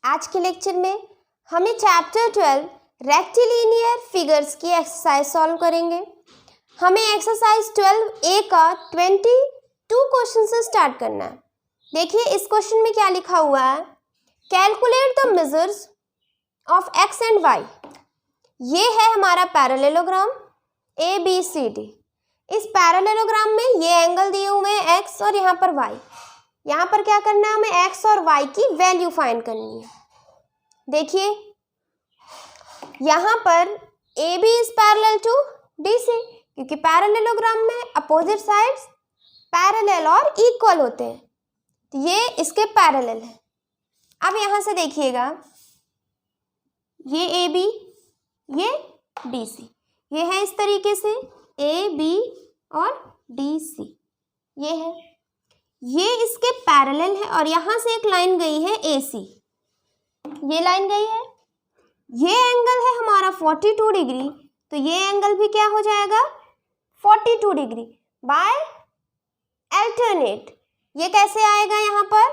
आज के लेक्चर में हमें चैप्टर 12 रेक्टिलिनियर फिगर्स की एक्सरसाइज सॉल्व करेंगे। हमें एक्सरसाइज 12A का 22 क्वेश्चन से स्टार्ट करना है। देखिए इस क्वेश्चन में क्या लिखा हुआ है, calculate the measures of x and y. ये है हमारा पैरेललोग्राम ABCD। इस पैरेललोग्राम में ये एंगल दिए हुए हैं एक्स और यहाँ पर वाई। यहाँ पर क्या करना है, हमें एक्स और वाई की वैल्यू फाइंड करनी है। देखिए यहाँ पर AB is parallel to BC, क्योंकि पैरेललोग्राम में अपोजिट साइड्स पैरेलल और इक्वल होते हैं, तो ये इसके पैरेलल है। अब यहाँ से देखिएगा, ये AB, ये BC, ये है इस तरीके से AB और DC, ये है, ये इसके पैरेलल है और यहाँ से एक लाइन गई है AC, ये लाइन गई है। ये एंगल है हमारा 42 डिग्री, तो ये एंगल भी क्या हो जाएगा 42 डिग्री बाय अल्टरनेट। ये कैसे आएगा, यहाँ पर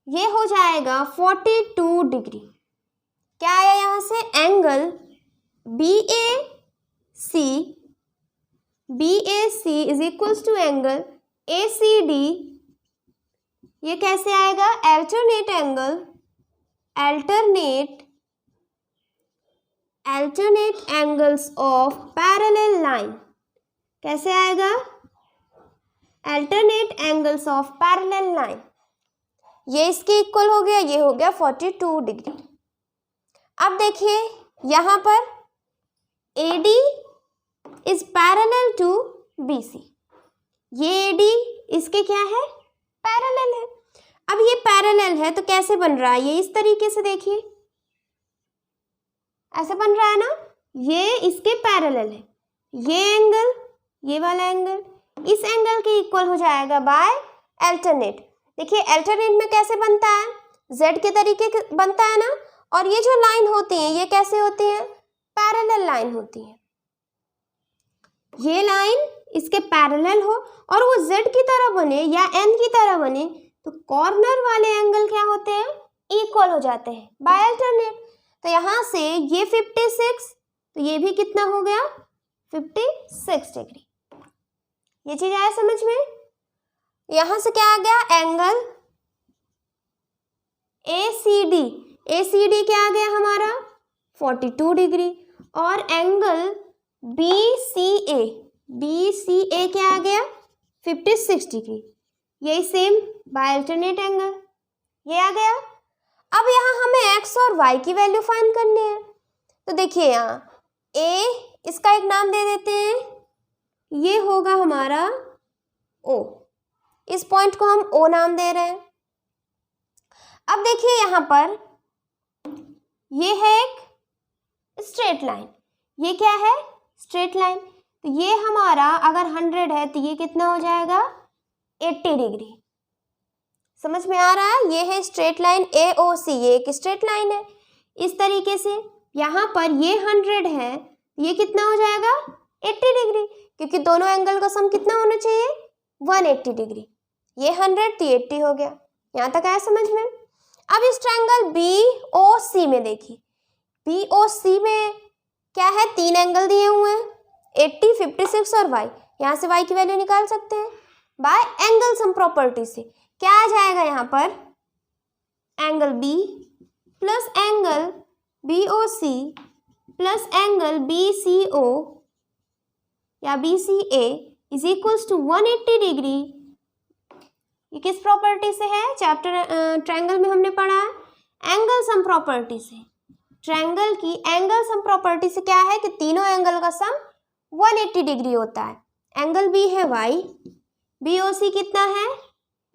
ये हो जाएगा 42 डिग्री। क्या आया यहाँ से, angle BAC is equals to angle ACD। ये कैसे आएगा, alternate angle, alternate angles of parallel line। कैसे आएगा, alternate angles of parallel line। ये इसके इक्वल हो गया, ये हो गया 42 डिग्री। अब देखिए यहाँ पर AD is parallel to BC। ये AD इसके क्या है, पैरेलल है। अब ये पैरेलल है तो कैसे बन रहा है, ये इस तरीके से देखिए, ऐसे बन रहा है ना, ये इसके पैरेलल है। ये एंगल, ये वाला एंगल इस एंगल के इक्वल हो जाएगा बाय अल्टरनेट। देखिए अल्टरनेट में कैसे बनता है, Z के तरीके बनता है ना, और ये जो लाइन होती है ये कैसे होती है, पैरेलल लाइन होती है। ये लाइन इसके पैरेलल हो और वो Z की तरह बने या N की तरह बने, तो कॉर्नर वाले एंगल क्या होते हैं, इक्वल हो जाते हैं बाय अल्टरनेट। तो यहाँ से ये 56, तो ये भी कितना हो गया 56 डिग्री। ये चीज आया समझ में। यहाँ से क्या आ गया, एंगल ACD क्या आ गया हमारा 42 डिग्री, और एंगल BCA क्या आ गया 56 डिग्री। यही सेम बाय अल्टरनेट एंगल, ये आ गया। अब यहाँ हमें x और y की वैल्यू फाइंड करनी है। तो देखिए यहाँ A, इसका एक नाम दे देते हैं, ये होगा हमारा O। इस पॉइंट को हम O नाम दे रहे हैं। अब देखिए यहाँ पर ये है एक स्ट्रेट लाइन, ये क्या है, स्ट्रेट लाइन। तो ये हमारा अगर 100 है तो ये कितना हो जाएगा 80 डिग्री। समझ में आ रहा है, ये है स्ट्रेट लाइन AOC, ये एक स्ट्रेट लाइन है। इस तरीके से यहाँ पर ये 100 है, ये कितना हो जाएगा 80 डिग्री, क्योंकि दोनों एंगल का सम कितना होना चाहिए 180 डिग्री। ये 100 तो 80 हो गया। यहाँ तक आया समझ में। अब इस ट्रायंगल BOC में देखिए, BOC में क्या है, 3 एंगल दिए हुए हैं 80, 56 और y। यहाँ से y की वैल्यू निकाल सकते हैं बाय एंगल सम प्रॉपर्टी से। क्या आ जाएगा यहाँ पर, angle B plus angle BOC plus angle BCO या BCA is equals to 180 degree. ये किस प्रॉपर्टी से है, चैप्टर ट्रायंगल में हमने पढ़ा है एंगल सम प्रॉपर्टी से। ट्रायंगल की एंगल सम प्रॉपर्टी से क्या है कि तीनों एंगल का सम 180 डिग्री होता है। एंगल B है y, BOC कितना है,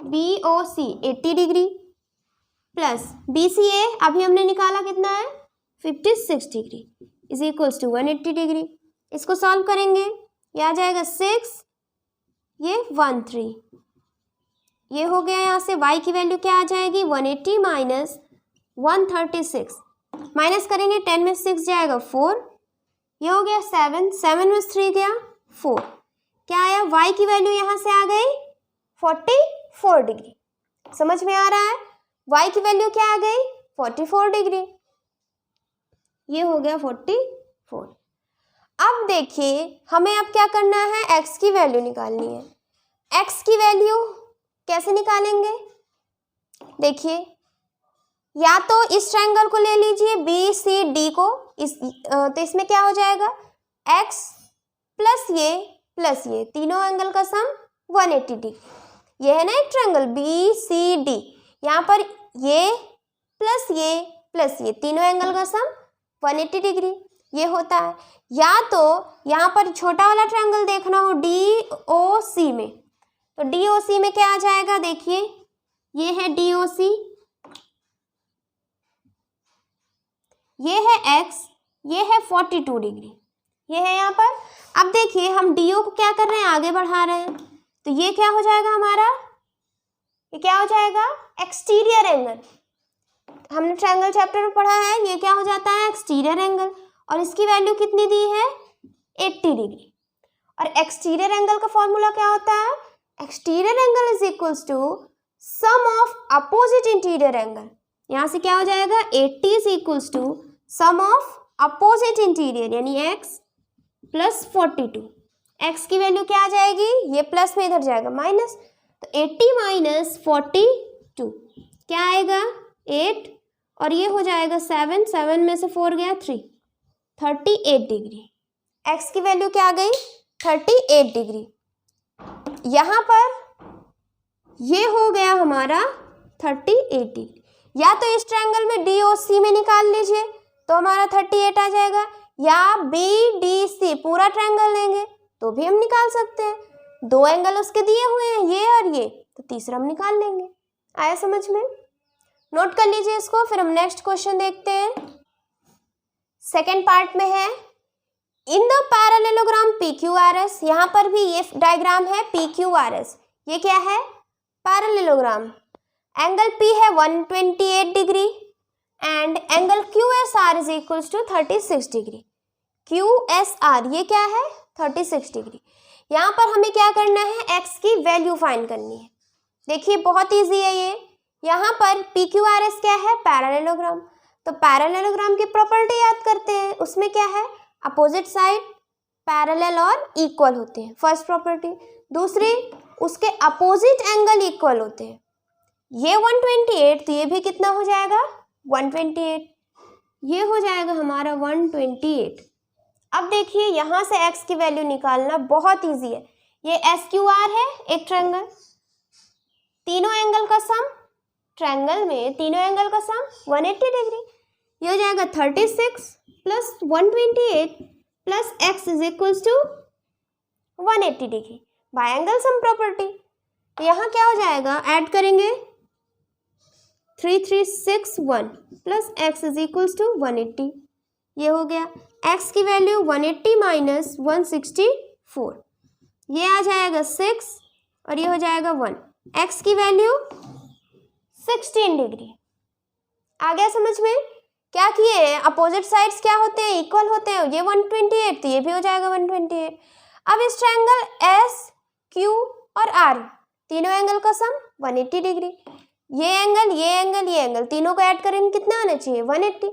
BOC 80 डिग्री प्लस BCA अभी हमने निकाला कितना है 56 degree is equals to 180 degree. इसको सॉल्व करेंगे, ये आ जाएगा 6, ये 13, ये हो गया। यहाँ से y की वैल्यू क्या आ जाएगी 180 माइनस 136, माइनस करेंगे 10 में 6 जाएगा 4, ये हो गया 7 में 3 गया 4। क्या आया, y की वैल्यू यहाँ से आ गई 44 डिग्री। समझ में आ रहा है, y की वैल्यू क्या आ गई 44 डिग्री। ये हो गया 44। अब देखिए हमें अब क्या करना है, x की वैल्यू निकालनी है। x की वैल्यू कैसे निकालेंगे, देखिए या तो इस ट्रायंगल को ले लीजिए BCD को, तो इसमें क्या हो जाएगा, x प्लस ये तीनों एंगल का सम 180 डिग्री। ये है ना एक ट्रायंगल BCD, यहाँ पर ये प्लस ये तीनों एंगल का सम 180 डिग्री ये होता है। या तो यहाँ पर छोटा वाला ट्रायंगल देखना हो DOC में, तो DOC में क्या आ जाएगा, देखिए ये है DOC, ये है x, ये है 42 डिग्री, ये है यहाँ पर। अब देखिए हम DO को क्या कर रहे हैं, आगे बढ़ा रहे हैं, तो ये क्या हो जाएगा हमारा, ये क्या हो जाएगा, एक्सटीरियर एंगल। हमने ट्रायंगल चैप्टर में पढ़ा है, ये क्या हो जाता है, एक्सटीरियर एंगल, और इसकी वैल्यू कितनी दी है, 80 डिग्री। और एक्सटीरियर एंगल का फॉर्मूला क्या होता है, exterior angle is equals to sum of opposite interior angle. यहाँ से क्या हो जाएगा, 80 is equals to sum of opposite interior, यानी x प्लस 42। x की वैल्यू क्या आ जाएगी, ये प्लस में इधर जाएगा माइनस, तो 80 माइनस 42 क्या आएगा, 8, और ये हो जाएगा 7 में से 4 गया 3, 38 डिग्री। x की वैल्यू क्या आ गई, 38 डिग्री। यहाँ पर ये हो गया हमारा 38 डिग्री। या तो इस ट्रायंगल में DOC में निकाल लीजिए तो हमारा 38 आ जाएगा, या BDC पूरा ट्रायंगल लेंगे तो भी हम निकाल सकते हैं। दो एंगल उसके दिए हुए हैं, ये और ये, तो तीसरा हम निकाल लेंगे। आया समझ में, नोट कर लीजिए इसको, फिर हम नेक्स्ट क्वेश्चन देखते हैं। सेकेंड पार्ट में है, इन द पैरेललोग्राम PQRS, यहाँ पर भी ये डायग्राम है PQRS, ये क्या है, पैरेललोग्राम। एंगल P है 128 degree and angle QSR is equals to 36 degree. QSR ये क्या है, 36 डिग्री। यहाँ पर हमें क्या करना है, x की वैल्यू फाइंड करनी है। देखिए बहुत इजी है ये। यहाँ पर PQRS क्या है, पैरेललोग्राम, तो पैरेललोग्राम की प्रॉपर्टी याद करते हैं। उसमें क्या है, अपोजिट साइड पैरेलल और इक्वल होते हैं, फर्स्ट प्रॉपर्टी। दूसरी, उसके अपोजिट एंगल इक्वल होते हैं। ये 128, तो ये भी कितना हो जाएगा, 128, ये हो जाएगा हमारा 128। अब देखिए यहाँ से x की वैल्यू निकालना बहुत इजी है। ये SQR है एक ट्रायंगल, तीनों एंगल का सम, ट्रायंगल में तीनों एंगल का सम 180 डिग्री। ये हो जाएगा 36 plus 128 plus x is equals to 180 degree by angle sum property. तो यहाँ क्या हो जाएगा, ऐड करेंगे 3361 plus x is equals to 180, ये हो गया। x की वैल्यू 180 माइनस 164, ये आ जाएगा 6 और ये हो जाएगा 1। x की वैल्यू 16 डिग्री। आ गया समझ में, क्या किए, अपोजिट साइड्स क्या होते हैं, इक्वल होते हैं। ये 128, तो ये भी हो जाएगा 128। अब इस ट्रायंगल S, Q और R तीनों एंगल का सम 180 डिग्री। ये एंगल, ये एंगल, ये एंगल, तीनों को ऐड करेंगे कितना आना चाहिए, 180।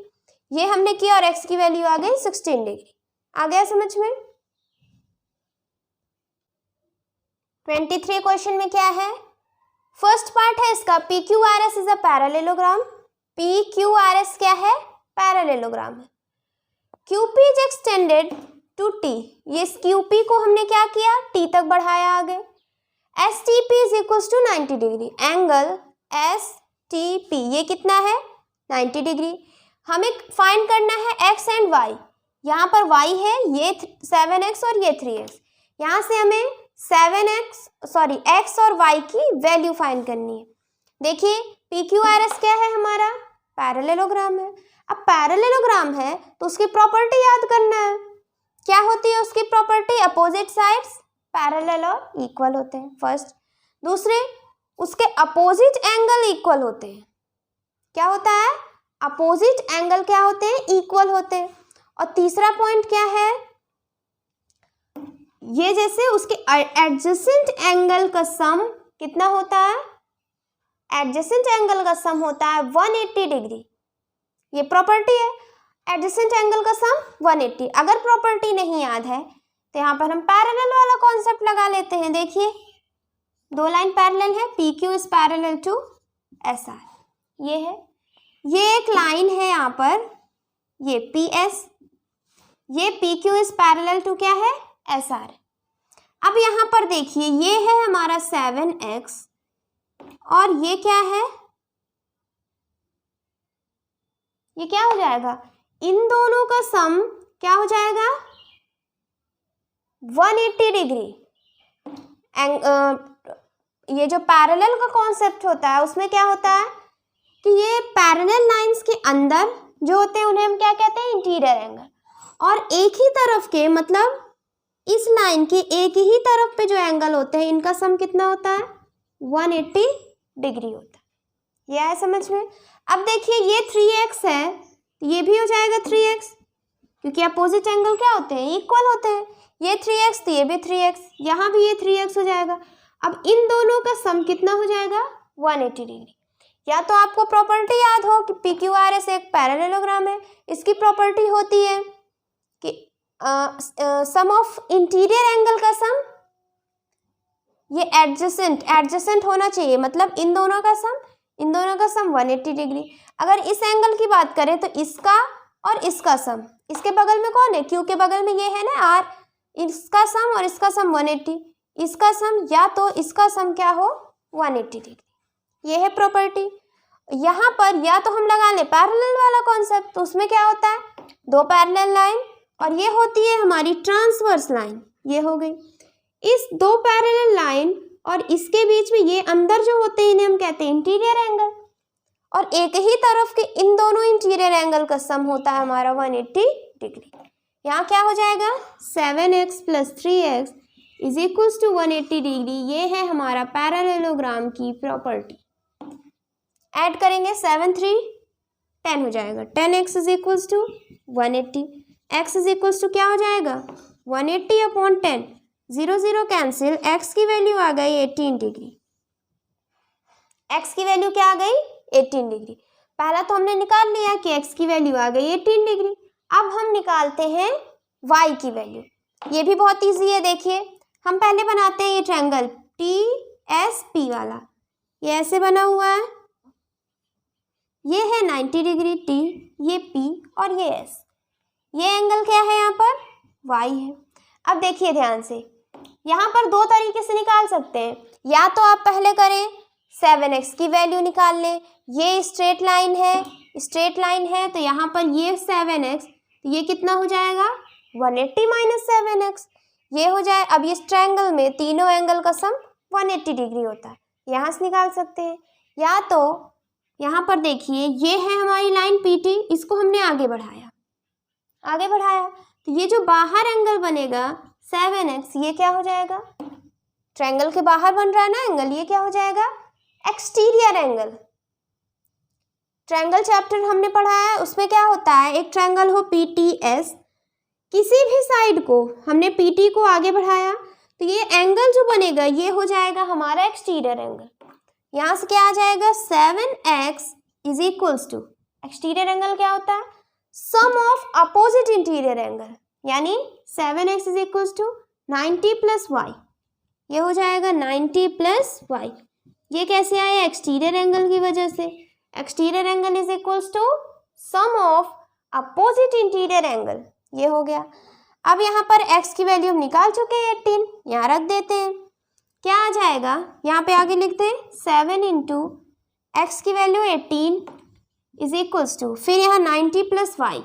ये हमने किया और x की वैल्यू आ गई 16 डिग्री। आ गया समझ में। 23 क्वेश्चन में क्या है, फर्स्ट पार्ट है इसका, PQRS is a parallelogram. PQRS क्या है, पैरेललोग्राम है। QP is extended to T, ये इस QP को हमने क्या किया, T तक बढ़ाया आगे। STP is equals to 90 degree. Angle STP ये कितना है, 90 डिग्री। हमें फाइंड करना है x एंड y। यहाँ पर y है ये 7x और ये 3x। यहाँ से हमें x और y की वैल्यू फाइंड करनी है। देखिए PQRS क्या है हमारा, पैरेललोग्राम है। अब पैरेललोग्राम है तो उसकी प्रॉपर्टी याद करना है। क्या होती है उसकी प्रॉपर्टी, अपोजिट साइड्स पैरेलल और इक्वल होते हैं फर्स्ट। दूसरे, उसके अपोजिट एंगल इक्वल होते हैं। क्या होता है, अपोजिट एंगल क्या होते हैं, इक्वल होते हैं। और तीसरा पॉइंट क्या है, ये जैसे उसके एडजेसेंट एंगल का सम कितना होता है, एडजेसेंट एंगल का सम होता है 180 डिग्री। ये प्रॉपर्टी है। एडजेसेंट एंगल का सम 180। अगर प्रॉपर्टी नहीं याद है तो यहाँ पर हम पैरेलल वाला कॉन्सेप्ट लगा लेते हैं। देखिए दो लाइन पैरेलल है, P Q is parallel to S R. ये है, ये एक लाइन है यहाँ पर, ये पी एस, ये P Q is parallel to क्या है, एस आर। अब यहाँ पर देखिए ये है हमारा 7x और ये क्या है, ये क्या हो जाएगा, इन दोनों का सम क्या हो जाएगा 180 डिग्री। ये जो पैरेलल का कॉन्सेप्ट होता है उसमें क्या होता है कि ये पैरेलल लाइंस के अंदर जो होते हैं उन्हें हम क्या कहते हैं, इंटीरियर एंगल। और एक ही तरफ के, मतलब इस लाइन के एक ही तरफ पे जो एंगल होते हैं इनका सम कितना होता है, 180 डिग्री होता है। यह है समझ में। अब देखिए ये 3x है, ये भी हो जाएगा 3x, क्योंकि अपोजिट एंगल क्या होते हैं, इक्वल होते हैं। ये 3x तो ये भी 3x, यहाँ भी ये 3x हो जाएगा। अब इन दोनों का सम कितना हो जाएगा, 180 डिग्री। या तो आपको प्रॉपर्टी याद हो कि पी क्यू आर एस एक पैरेललोग्राम है, इसकी प्रॉपर्टी होती है कि सम ऑफ इंटीरियर एंगल का सम, ये एडजेसेंट होना चाहिए, मतलब इन दोनों का सम 180 डिग्री। अगर इस एंगल की बात करें तो इसका और इसका सम, इसके बगल में कौन है, क्यू के बगल में ये है ना आर, इसका सम और इसका सम 180, इसका सम या तो इसका सम क्या हो 180 डिग्री। ये है प्रॉपर्टी। यहाँ पर या तो हम लगा लें पैरेलल वाला कॉन्सेप्ट, तो उसमें क्या होता है, दो पैरेलल लाइन और ये होती है हमारी ट्रांसवर्स लाइन, ये हो गई। इस दो पैरेलल लाइन और इसके बीच में ये अंदर जो होते हैं इन्हें हम कहते हैं इंटीरियर एंगल, और एक ही तरफ के इन दोनों इंटीरियर एंगल का सम होता है हमारा 180 डिग्री। यहाँ क्या हो जाएगा, 7x plus 3x is equals to 180 degree. ये है हमारा पैरेललोग्राम की प्रॉपर्टी। ऐड करेंगे 7 3 10 हो जाएगा, 10x is equals to 180, x is equals to क्या हो जाएगा 180 अपॉन 10, 0 0 कैंसिल, x की वैल्यू आ गई 18 डिग्री। x की वैल्यू क्या आ गई 18 डिग्री। पहला तो हमने निकाल लिया कि x की वैल्यू आ गई 18 डिग्री। अब हम निकालते हैं y की वैल्यू। ये भी बहुत इजी है। देखिए हम पहले बनाते हैं ये ट्रायंगल TSP वाला, ये ऐसे बना हुआ है, ये है 90 डिग्री T, ये P और ये S। ये एंगल क्या है यहाँ पर, y है। अब देखिए ध्यान से, यहाँ पर दो तरीके से निकाल सकते हैं। या तो आप पहले करें 7x की वैल्यू निकाल लें, ये स्ट्रेट लाइन है तो यहाँ पर ये 7x, तो ये कितना हो जाएगा 180 माइनस 7x, ये हो जाए। अब इस ट्रायंगल में तीनों एंगल का सम 180 डिग्री होता है, यहाँ से निकाल सकते हैं। या तो यहाँ पर देखिए ये है हमारी लाइन PT, इसको हमने आगे बढ़ाया तो ये जो बाहर एंगल बनेगा 7x, ये क्या हो जाएगा, ट्रायंगल के बाहर बन रहा है ना एंगल, ये क्या हो जाएगा एक्सटीरियर एंगल। ट्रायंगल चैप्टर हमने पढ़ा है, उसमें क्या होता है, एक ट्रायंगल हो PTS, किसी भी साइड को हमने PT को आगे बढ़ाया तो ये एंगल जो बनेगा ये हो जाएगा हमारा एक्सटीरियर एंगल। यहाँ से क्या आ जाएगा 7x is equals to, exterior angle क्या होता है, sum of opposite interior angle, यानी 7x is equals to 90 plus y, ये हो जाएगा 90 प्लस y। ये कैसे आया, एक्सटीरियर एंगल की वजह से। Exterior angle is equals to sum of opposite interior angle, ये हो गया। अब यहाँ पर x की वैल्यू हम निकाल चुके हैं 18, यहाँ रख देते हैं, क्या आ जाएगा, यहाँ पे आगे लिखते हैं 7 इंटू एक्स की वैल्यू 18 इज इक्वल्स टू, फिर यहाँ 90 प्लस y,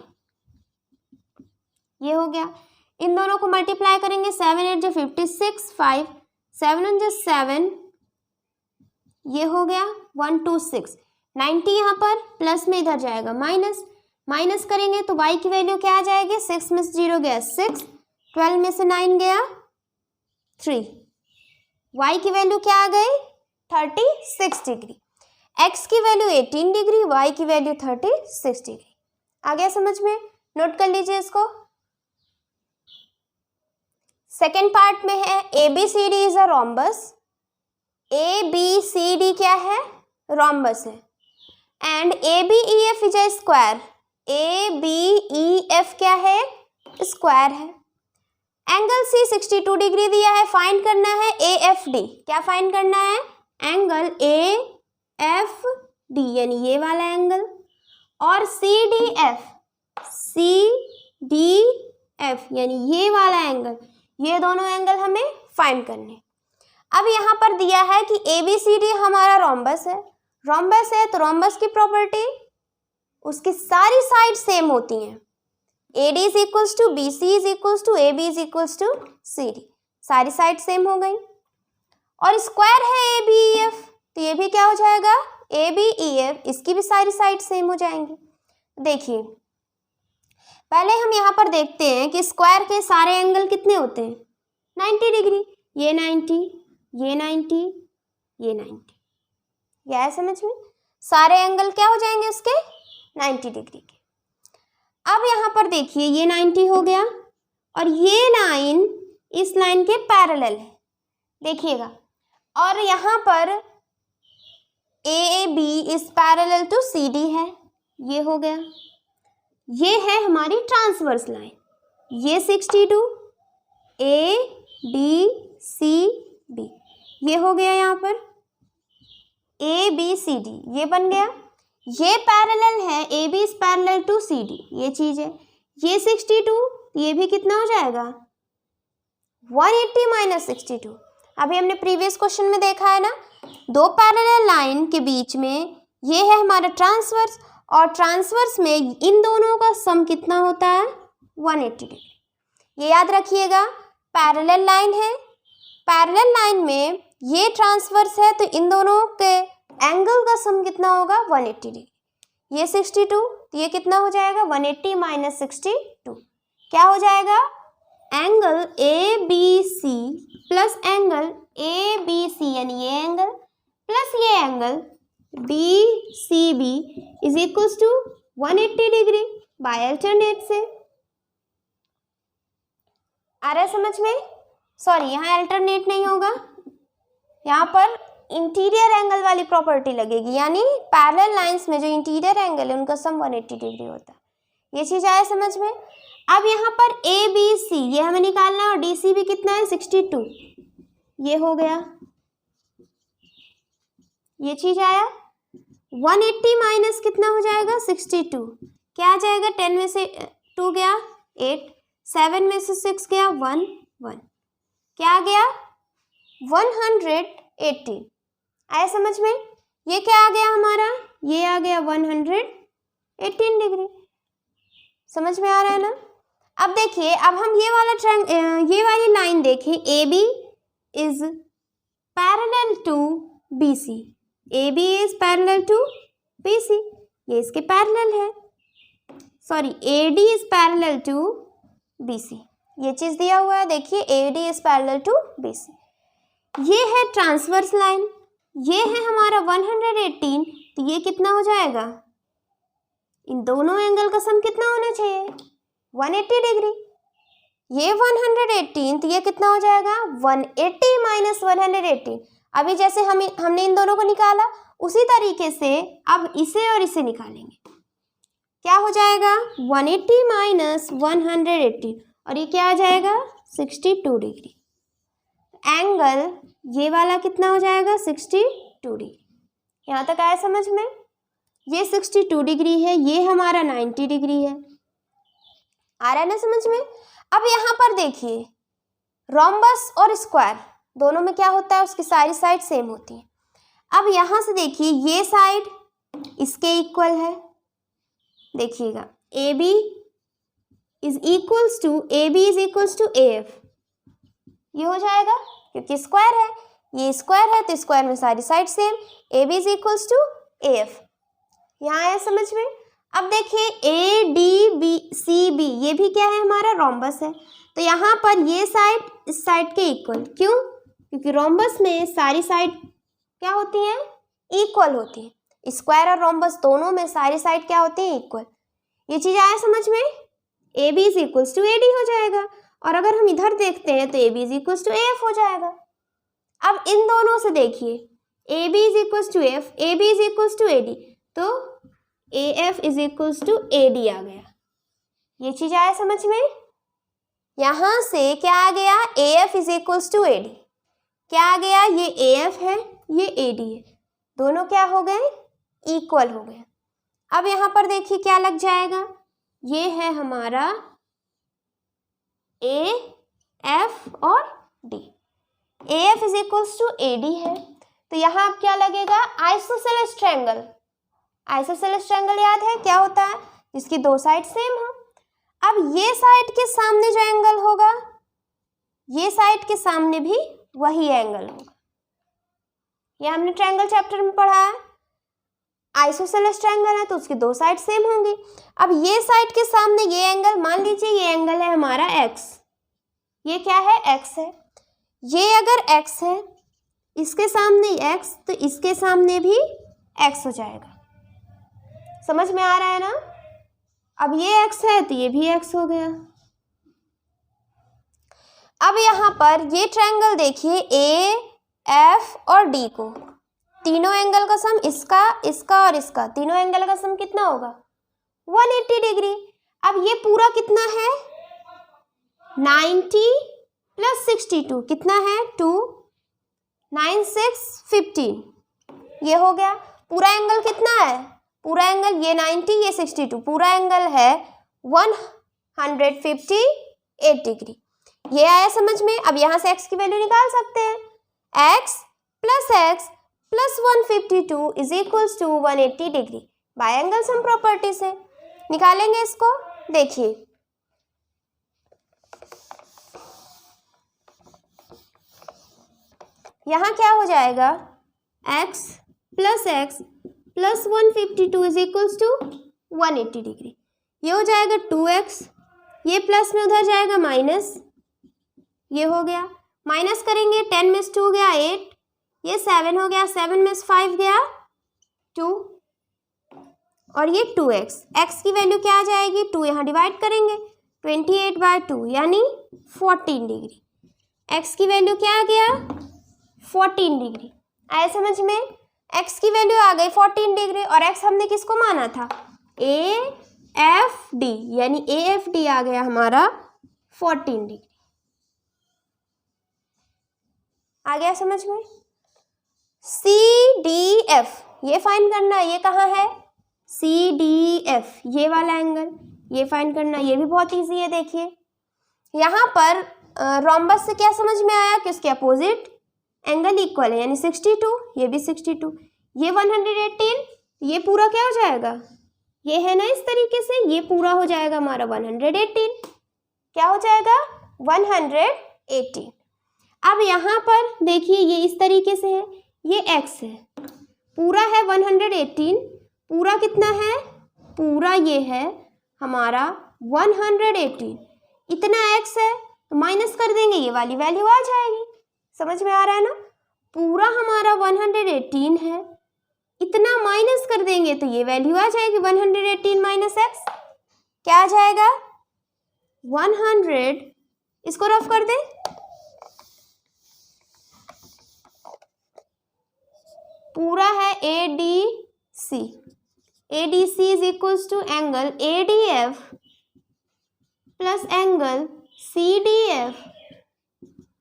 ये हो गया। इन दोनों को मल्टीप्लाई करेंगे, 7 8 जो 56, 5 7 1 जो 7, ये हो गया 126। 90 यहाँ पर प्लस में इधर जाएगा माइनस करेंगे तो y की वैल्यू क्या आ जाएगी, 6 में से 0 गया 6, 12 में से 9 गया 3, y की वैल्यू क्या आ गई 36 डिग्री। x की वैल्यू 18 डिग्री, y की वैल्यू 36 डिग्री। आ गया समझ में, नोट कर लीजिए इसको। सेकेंड पार्ट में है ABCD is a rhombus, ABCD क्या है, रोम्बस है, and ABEF is a square, ABEF क्या है? स्क्वायर है। एंगल C 62 डिग्री दिया है, फाइंड करना है AFD। क्या फाइंड करना है? एंगल AFD यानी ये वाला एंगल, और CDF यानी ये वाला एंगल, ये दोनों एंगल हमें फाइंड करने। अब यहाँ पर दिया है कि ABCD हमारा रोम्बस है। रोम्बस है तो रोम्बस की प्रॉपर्टी, उसकी सारी साइड सेम होती हैं। AD is equals to BC is equals to AB is equals to CD, सारी साइड सेम हो गई। और स्क्वायर है ABEF, तो ये भी क्या हो जाएगा? ABEF, इसकी भी सारी साइड सेम हो जाएंगी। देखिए पहले हम यहाँ पर देखते हैं कि स्क्वायर के सारे एंगल कितने होते हैं? 90 डिग्री। ये 90, ये 90, ये 90। यह है समझ में? सारे एंगल क्या हो जाएंगे उसके? 90 डिग्री के। अब यहाँ पर देखिए ये 90 हो गया और ये लाइन इस लाइन के पैरेलल है, देखिएगा। और यहाँ पर AAB is parallel to CD है, ये हो गया। ये है हमारी ट्रांसवर्स लाइन, ये 62 ABCB, ये हो गया यहाँ पर ABCD, ये बन गया। ये पैरेलल है, AB is parallel to CD, ये चीज़ है। ये 62, ये भी कितना हो जाएगा? 180 माइनस 62। अभी हमने प्रीवियस क्वेश्चन में देखा है ना, दो पैरेलल लाइन के बीच में ये है हमारा ट्रांसवर्स, और ट्रांसवर्स में इन दोनों का सम कितना होता है? 180 डिग्री। ये याद रखिएगा, पैरेलल लाइन है, पैरेलल लाइन में ये ट्रांसवर्स है, तो इन दोनों के एंगल का सम कितना होगा? 180 डिग्री। ये 62, तो ये कितना हो जाएगा? 180 माइनस 62, क्या हो जाएगा? एंगल ABC प्लस एंगल ABC यानी ये एंगल प्लस ये angle BCB is equals to 180 degree by alternate से। आ रहा है समझ में? सॉरी, यहाँ अल्टरनेट नहीं होगा, यहाँ पर इंटीरियर एंगल वाली प्रॉपर्टी लगेगी, यानी पैरेलल लाइंस में जो इंटीरियर एंगल है उनका सम 180 डिग्री होता है। ये चीज़ आया समझ में? अब यहाँ पर ABC ये हमें निकालना है और DC भी कितना है? 62, ये हो गया। ये चीज़ आया। 180 माइनस कितना हो जाएगा? 62, क्या आ जाएगा? 10 में से 2 गया 8, 7 में से 6 गया 1, 1, क्या आ गया? 118। आया समझ में? ये क्या आ गया हमारा? ये आ गया 118 डिग्री। समझ में आ रहा है ना? अब देखिए, अब हम ये वाली लाइन देखें, AB is parallel to BC, AB is parallel to BC, ये इसके पैरेलल है। Sorry, AD is parallel to BC, ये चीज़ दिया हुआ है। देखिए AD is parallel to BC, ये है ट्रांसवर्स लाइन, ये है हमारा 118, तो ये कितना हो जाएगा? इन दोनों एंगल का सम कितना होना चाहिए? 180 डिग्री। ये 118, तो ये कितना हो जाएगा? 180 माइनस 118। अभी जैसे हमने इन दोनों को निकाला, उसी तरीके से अब इसे और इसे निकालेंगे। क्या हो जाएगा? 180 माइनस 118, और ये क्या आ जाएगा? 62 डिग्री। एंगल ये वाला कितना हो जाएगा? 62 डिग्री। यहाँ तक आया समझ में? ये 62 डिग्री है, ये हमारा 90 डिग्री है। आ रहा है ना समझ में? अब यहाँ पर देखिए, रोम्बस और स्क्वायर दोनों में क्या होता है? उसकी सारी साइड सेम होती है। अब यहाँ से देखिए, ये साइड इसके इक्वल है, देखिएगा AB is equals to AF, ये हो जाएगा क्योंकि स्क्वायर है, ये स्क्वायर है तो स्क्वायर में सारी side same, AB is equals to AF। यहाँ आया समझ में? अब देखिए ADBCB ये भी क्या है? हमारा रोम्बस है, तो यहाँ पर ये साइड इस साइड के इक्वल, क्यों? क्योंकि रोम्बस में सारी साइड क्या होती हैं? इक्वल होती है। स्क्वायर और रोम्बस दोनों में सारी साइड क्या होती है? इक्वल। ये चीज़ आया समझ में? AB is equals to AD हो जाएगा, और अगर हम इधर देखते हैं तो AB is equals to AF हो जाएगा। अब इन दोनों से देखिए, AB is equals to AF, AB is equals to AD, तो AF is equals to AD आ गया। ये चीज आया समझ में? यहां से क्या आ गया? AF is equals to AD। क्या आ गया? ये AF है, ये AD है, दोनों क्या हो गए? इक्वल हो गए। अब यहां पर देखिए क्या लग जाएगा, ये है हमारा AF और D। AF is equals to AD है, तो यहाँ अब क्या लगेगा? Isosceles triangle. आइसोसेलेस ट्रायंगल याद है क्या होता है? जिसकी दो साइड सेम हो। अब ये साइड के सामने जो एंगल होगा, ये साइड के सामने भी वही एंगल होगा। ये हमने ट्रायंगल चैप्टर में पढ़ा है। आइसोसेलेस ट्रायंगल है तो उसकी दो साइड सेम होंगी। अब ये साइड के सामने ये एंगल, मान लीजिए ये एंगल है हमारा x, ये क्या है? x है। ये अगर x है, इसके सामने x, तो इसके सामने भी x हो जाएगा। समझ में आ रहा है ना? अब ये x है तो ये भी x हो गया। अब यहाँ पर ये ट्रायंगल देखिए, A, F और D को, तीनों एंगल का सम, इसका, इसका और इसका, तीनों एंगल का सम कितना होगा? 180 डिग्री। अब ये पूरा कितना है? 90 प्लस 62 कितना है? 2, 9, 6, 15। ये हो गया। पूरा एंगल कितना है? पूरा एंगल ये 90, ये 62, पूरा एंगल है 158 डिग्री। ये आया समझ में? अब यहाँ से x की वैल्यू निकाल सकते हैं। x plus 152 is equals to 180 degree by angle sum property से निकालेंगे इसको। देखिए यहाँ क्या हो जाएगा? x plus 152 is equals to 180 degree. ये हो जाएगा 2x, ये प्लस में उधर जाएगा माइनस, ये हो गया। माइनस करेंगे, 10 में 2 गया 8, ये 7 हो गया, 7 में 5 गया 2, और ये 2x। x की वैल्यू क्या आ जाएगी? 2 यहाँ डिवाइड करेंगे, 28/2 यानी 14 डिग्री। x की वैल्यू क्या आ गया? 14 डिग्री। आया समझ में? x की वैल्यू आ गई 14 डिग्री, और x हमने किसको माना था? AFD, यानी AFD आ गया हमारा 14 डिग्री। आ गया समझ में? CDF ये फाइंड करना है। ये कहाँ है? CDF ये वाला एंगल, ये फाइंड करना। ये भी बहुत इजी है। देखिए यहाँ पर रोम्बस से क्या समझ में आया कि उसके अपोजिट एंगल इक्वल है, यानी 62, ये भी 62, ये 118, ये पूरा क्या हो जाएगा? ये है ना इस tariके से, ये पूरा हो जाएगा हमारा 118। क्या हो जाएगा? 118। अब यहाँ पर देखिए ये इस तरीके से है, ये x है, पूरा है 118, पूरा कितना है? पूरा ये है हमारा 118, इतना x है तो माइनस कर देंगे, ये वाली वैल्यू आ जाएगी। समझ में आ रहा है ना? पूरा हमारा 118 है, इतना माइनस कर देंगे तो ये वैल्यू आ जाएगी 118 माइनस x। क्या आ जाएगा? 100, इसको रफ कर दें, पूरा है ADC। ADC is equals to angle ADF plus angle CDF।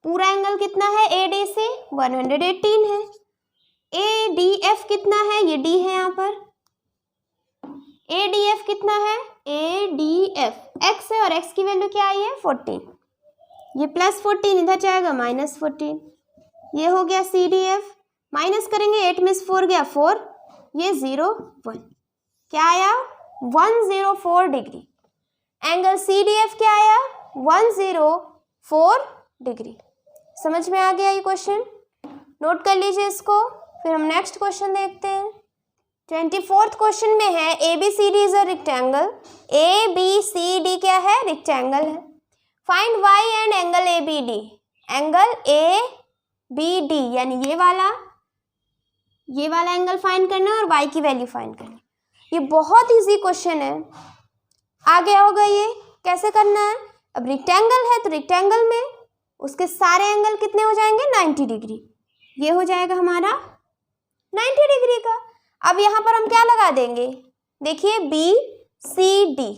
पूरा एंगल कितना है? ADC 118 है। ADF कितना है? ये D है यहाँ पर। ADF कितना है? ADF x है, और x की वैल्यू क्या आई है? 14। ये प्लस 14 इधर जाएगा माइनस 14, ये हो गया CDF। माइनस करेंगे, 8 में 4 गया 4, ये 0 1, क्या आया? 104 डिग्री। एंगल CDF क्या आया? 104 डिग्री। समझ में आ गया ये क्वेश्चन? नोट कर लीजिए इसको, फिर हम नेक्स्ट क्वेश्चन देखते हैं। 24th क्वेश्चन में है ABCD is a rectangle. ABCD क्या है? रेक्टेंगल है। Find y and angle ABD। Angle ABD यानी ये वाला एंगल फाइंड करना है और y की वैल्यू फाइंड करनी। ये बहुत इजी क्वेश्चन है, आ गया होगा ये कैसे करना है। अब रेक्टेंगल है तो रेक्टेंगल में उसके सारे एंगल कितने हो जाएंगे? 90 डिग्री। ये हो जाएगा हमारा 90 डिग्री का। अब यहाँ पर हम क्या लगा देंगे? देखिए बी सी डी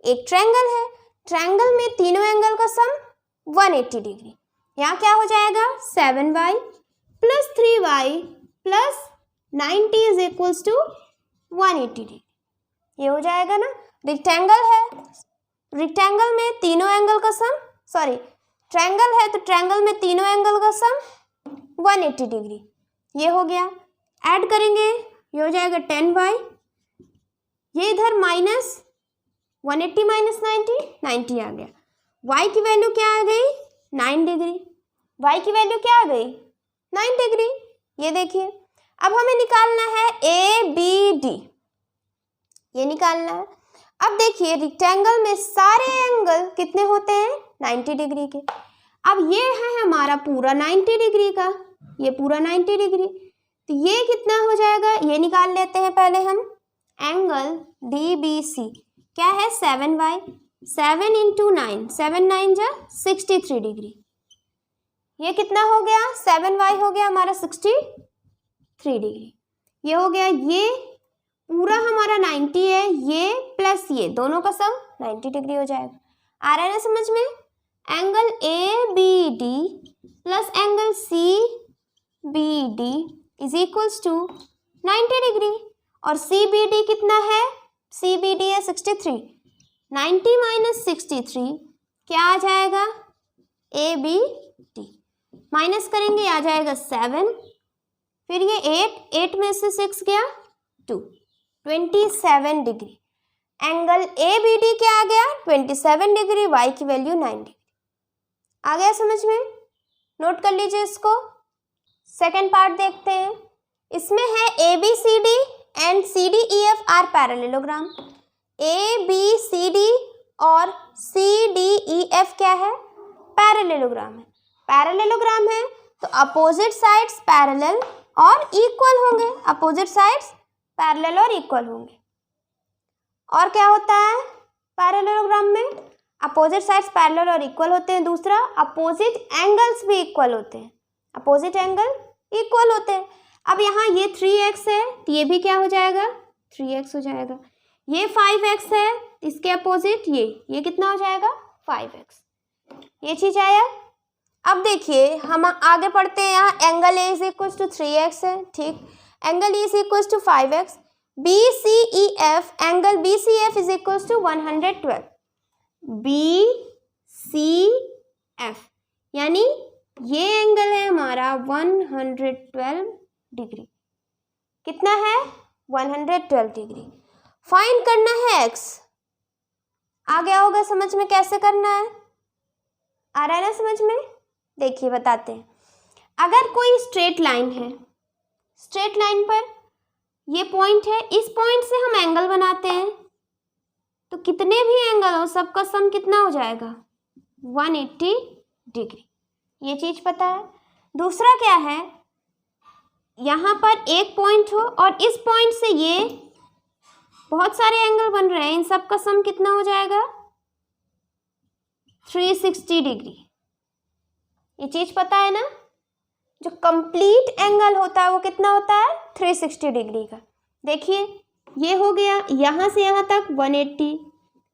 एक ट्रायंगल है, ट्रायंगल में तीनों एंगल का सम 180 डिग्री। यहाँ क्या हो जाएगा 7y plus 3y plus 90 is equals to 180 degree. ये हो जाएगा ना, रेक्टेंगल है, रेक्टेंगल में तीनों एंगल का सम, सॉरी ट्रायंगल है तो ट्रायंगल में तीनों एंगल का सम 180 डिग्री। ये हो गया, ऐड करेंगे ये हो जाएगा 10y, ये इधर माइनस 180 माइनस 90 आ गया। y की वैल्यू क्या आ गई 9 डिग्री, y की वैल्यू क्या आ गई 9 डिग्री। ये देखिए अब हमें निकालना है ए बी डी, ये निकालना है। अब देखिए रेक्टेंगल में सारे एंगल कितने होते हैं 90 डिग्री के। अब ये है हमारा पूरा 90 डिग्री का, ये पूरा 90 डिग्री, तो ये कितना हो जाएगा ये निकाल लेते हैं पहले हम। एंगल डी बी सी क्या है 7y, 7 इंटू 9, 7 9 जा 63 डिग्री। ये कितना हो गया 7y हो गया हमारा 63 डिग्री। ये हो गया, ये पूरा हमारा 90 है, ये प्लस ये दोनों का सम 90 डिग्री हो जाएगा। आ रहा है ना समझ में। Angle A B D plus angle C B D is equals to 90 degree. और सी बी डी कितना है, सी बी डी है 63, 90 माइनस 63 क्या आ जाएगा ए बी डी, माइनस करेंगे आ जाएगा 7, फिर ये 8 में से 6 गया 2, 27 degree. Angle A B D क्या आ गया 27 डिग्री, y की वैल्यू 9 डिग्री। आ गया समझ में, नोट कर लीजिए इसको। सेकेंड पार्ट देखते हैं, इसमें है A B C D and C D E F are parallelogram. A B C D और सी डी ई एफ क्या है पैरेललोग्राम है। पैरेललोग्राम है तो अपोजिट साइड्स पैरेलल और इक्वल होंगे, अपोजिट साइड्स पैरेलल और इक्वल होंगे। और क्या होता है पैरेललोग्राम में, अपोजिट साइड्स पैरेलल और इक्वल होते हैं। दूसरा अपोजिट एंगल्स भी इक्वल होते हैं, अपोजिट एंगल इक्वल होते हैं। अब यहाँ ये 3x है तो ये भी क्या हो जाएगा 3x हो जाएगा। ये 5x है इसके अपोजिट ये कितना हो जाएगा 5x। ये चीज़ आया। अब देखिए हम आगे पढ़ते हैं, यहाँ angle A is equal to 3x है, ठीक, angle E is equal to 5x। B C E F, angle B C F is equal to 112, B C F यानी ये एंगल है हमारा 112 डिग्री। कितना है 112 डिग्री। फाइंड करना है x। आ गया होगा समझ में कैसे करना है, आ रहा है ना समझ में। देखिए बताते हैं, अगर कोई स्ट्रेट लाइन है, स्ट्रेट लाइन पर ये पॉइंट है, इस पॉइंट से हम एंगल बनाते हैं तो कितने भी एंगल हो सबका सम कितना हो जाएगा 180 डिग्री। ये चीज़ पता है। दूसरा क्या है, यहाँ पर एक पॉइंट हो और इस पॉइंट से ये बहुत सारे एंगल बन रहे हैं, इन सब का सम कितना हो जाएगा 360 डिग्री। ये चीज़ पता है ना, जो कंप्लीट एंगल होता है वो कितना होता है 360 डिग्री का। देखिए ये हो गया यहाँ से यहाँ तक 180,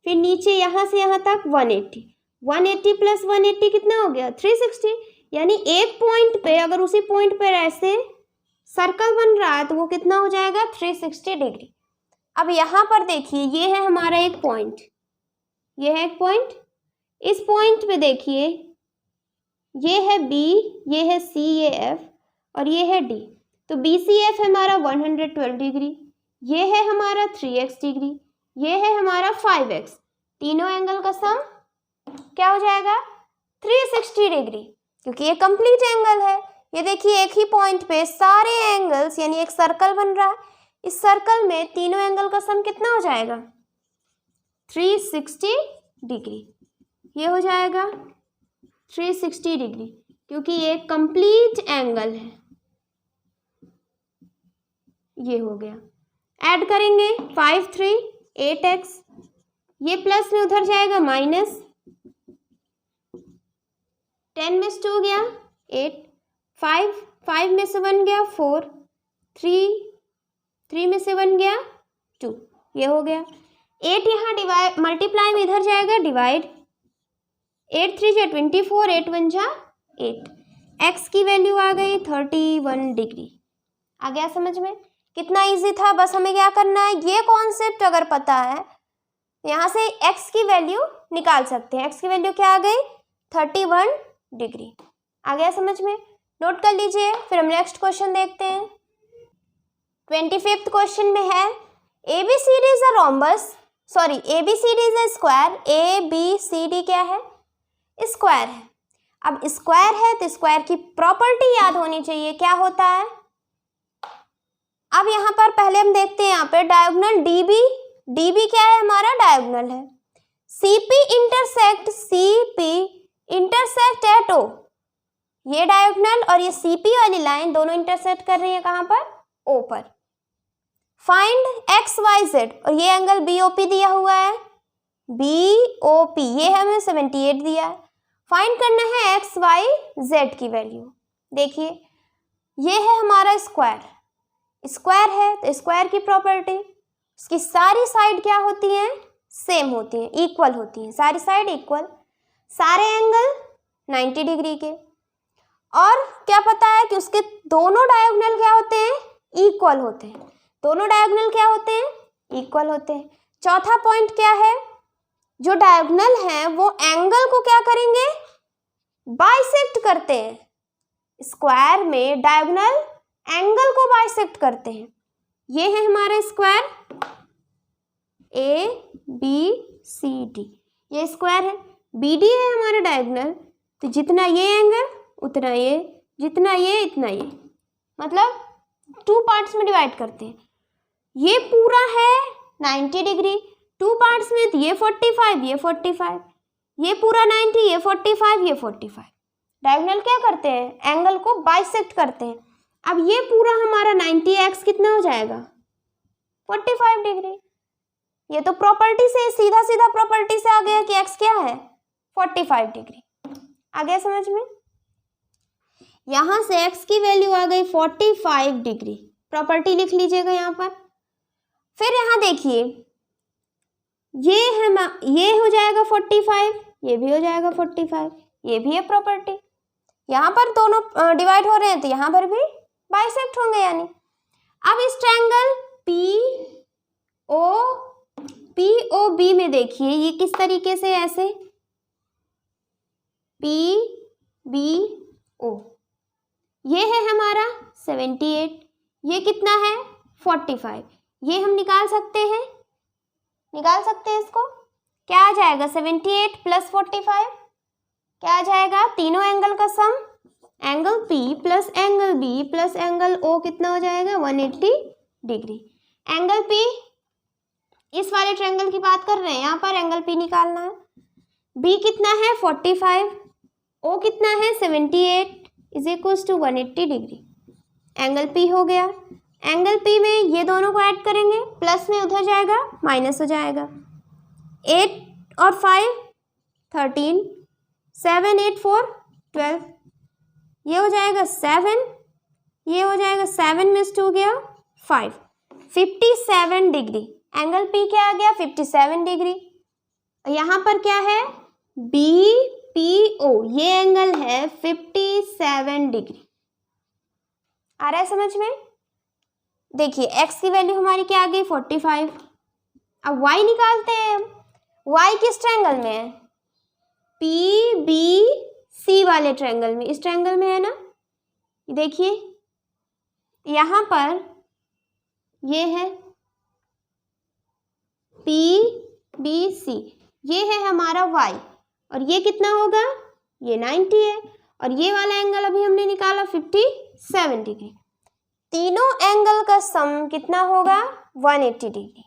फिर नीचे यहाँ से यहाँ तक 180, 180 प्लस 180 कितना हो गया 360। यानी एक पॉइंट पे अगर उसी पॉइंट पर ऐसे सर्कल बन रहा है तो वो कितना हो जाएगा 360 डिग्री। अब यहाँ पर देखिए ये है हमारा एक पॉइंट, ये है एक पॉइंट, इस पॉइंट पे देखिए ये है B, ये है C, ये F और ये है D। तो BCF हमारा 112 डिग्री, ये है हमारा 3x डिग्री, ये है हमारा 5x। तीनों एंगल का सम क्या हो जाएगा 360 डिग्री, क्योंकि ये कंप्लीट एंगल है। ये देखिए एक ही पॉइंट पे सारे एंगल्स, यानी एक सर्कल बन रहा है, इस सर्कल में तीनों एंगल का सम कितना हो जाएगा 360 डिग्री। ये हो जाएगा 360 डिग्री क्योंकि ये कंप्लीट एंगल है। ये हो गया, ऐड करेंगे 5 3 8x, ये प्लस में उधर जाएगा माइनस, 10 में से 2 गया 8, 5 में से 1 गया 4, 3 में से 1 गया 2, ये हो गया। 8 यहाँ डिवाइड मल्टीप्लाई में इधर जाएगा डिवाइड, 8 3 जा 24, 8 1 जा 8। एक्स की वैल्यू आ गई 31 डिग्री। आ गया समझ में? कितना इजी था, बस हमें क्या करना है, ये कॉन्सेप्ट अगर पता है यहाँ से एक्स की वैल्यू निकाल सकते हैं। एक्स की वैल्यू क्या आ गई 31 डिग्री। आ गया समझ में? नोट कर लीजिए, फिर हम नेक्स्ट क्वेश्चन देखते हैं। 25th क्वेश्चन में है ABCD is a rhombus, sorry ABCD is a square. ABCD क्या है? स्क्वायर है। अब स्क्वायर है तो स्क्वायर की प्रॉपर्टी याद होनी चाहिए, क्या होता है। अब यहाँ पर पहले हम देखते हैं, यहाँ पे डायगोनल DB क्या है हमारा, डायगोनल है। CP इंटरसेक्ट एट O, ये डायगोनल और ये CP वाली लाइन दोनों इंटरसेक्ट कर रही है कहाँ पर, O पर। फाइंड XYZ, और ये एंगल BOP दिया हुआ है, BOP ये हमें 78 दिया है। फाइंड करना है XYZ की वैल्यू। देखिए ये है हमारा स्क्वायर, स्क्वायर है तो स्क्वायर की प्रॉपर्टी, उसकी सारी साइड क्या होती हैं, सेम होती हैं, इक्वल होती हैं, सारी साइड इक्वल, सारे एंगल 90 डिग्री के। और क्या पता है कि उसके दोनों डायगोनल क्या होते हैं, इक्वल होते हैं। दोनों डायगोनल क्या होते हैं, इक्वल होते हैं। चौथा पॉइंट क्या है, जो डायगोनल हैं वो एंगल को क्या करेंगे, बाइसेक्ट करते हैं। स्क्वायर में डायगोनल एंगल को बाइसेक्ट करते हैं। ये है हमारा स्क्वायर ABCD, ये स्क्वायर है। BD है हमारा डायगोनल, तो जितना ये एंगल उतना ये, जितना ये इतना ये, मतलब 2 पार्ट्स में डिवाइड करते हैं। ये पूरा है 90 डिग्री, 2 पार्ट्स में, तो ये 45, ये 45, ये पूरा 90, ये 45, ये 45। डायगोनल क्या करते हैं, एंगल को बाइसेक्ट करते हैं। अब ये पूरा हमारा 90x कितना हो जाएगा, 45 डिग्री। ये तो प्रॉपर्टी से सीधा सीधा प्रॉपर्टी से आ गया कि x क्या है, 45 डिग्री। आ गया समझ में? यहां से x की वैल्यू आ गई 45 डिग्री, प्रॉपर्टी लिख लीजिएगा यहाँ पर। फिर यहाँ देखिए ये हो जाएगा 45, ये भी हो जाएगा 45, ये भी है प्रॉपर्टी। यहाँ पर दोनों डिवाइड हो रहे हैं तो यहाँ पर भी बाइसेक्ट होंगे यानी। अब इस ट्रायंगल POB में देखिए ये किस तरीके से, ऐसे PBO, ये है हमारा 78, ये कितना है 45, ये हम निकाल सकते हैं इसको। क्या आ जाएगा 78 प्लस 45, क्या आ जाएगा, तीनों एंगल का sum, angle P plus angle B plus angle O कितना हो जाएगा 180 डिग्री। एंगल P, इस वाले ट्रायंगल की बात कर रहे हैं, यहाँ पर एंगल P निकालना है। B कितना है 45, O कितना है 78 is equal to 180 degree. Angle P हो गया। एंगल P में ये दोनों को ऐड करेंगे, प्लस में उधर जाएगा माइनस हो जाएगा। 8 और 5 13, 7 8 4 12, ये हो जाएगा 7, ये हो जाएगा 7 में 2 गया 5, 57 डिग्री। एंगल P क्या आ गया 57 डिग्री। यहाँ पर क्या है BPO, ये एंगल है 57 डिग्री। आ रहा है समझ में? देखिए x की वैल्यू हमारी क्या आ गई 45। अब y निकालते हैं हम। y किस ट्रायंगल में है, PBC वाले ट्रायंगल में, इस ट्रायंगल में है ना। देखिए यहाँ पर ये है PBC, ये है हमारा y, और ये कितना होगा, ये 90 है, और ये वाला एंगल अभी हमने निकाला 57 डिग्री। तीनों एंगल का सम कितना होगा 180 डिग्री।